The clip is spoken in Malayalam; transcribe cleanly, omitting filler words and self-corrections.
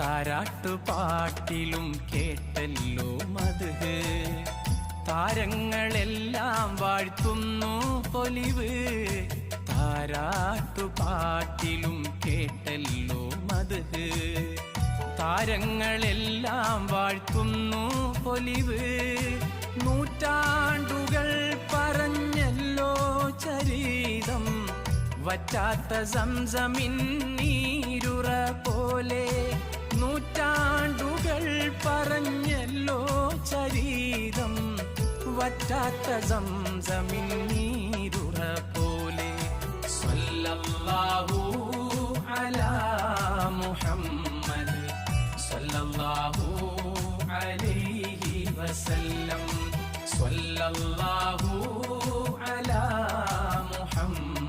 താരാട്ടുപാട്ടിലും കേട്ടല്ലോ മദ്ഹ്, താരങ്ങളെല്ലാം വാഴ്ത്തുന്നു പൊലിവ്. താരാട്ടുപാട്ടിലും കേട്ടല്ലോ മദ്ഹ്, താരങ്ങളെല്ലാം വാഴ്ത്തുന്നു പൊലിവ്. നൂറ്റാണ്ടുകൾ പറഞ്ഞല്ലോ ചരിതം, വറ്റാത്ത സംസമിൻ നീരുറ പോലെ. നൂറ്റാണ്ടുകൾ പറഞ്ഞല്ലോ ചരിതം, വറ്റാത്ത സംസമിൻ നീരുറ പോലെ. സ്വല്ലല്ലാഹു അലാ മുഹമ്മദ് സ്വല്ലല്ലാഹു അലൈഹി വസല്ലം. സ്വല്ലല്ലാഹു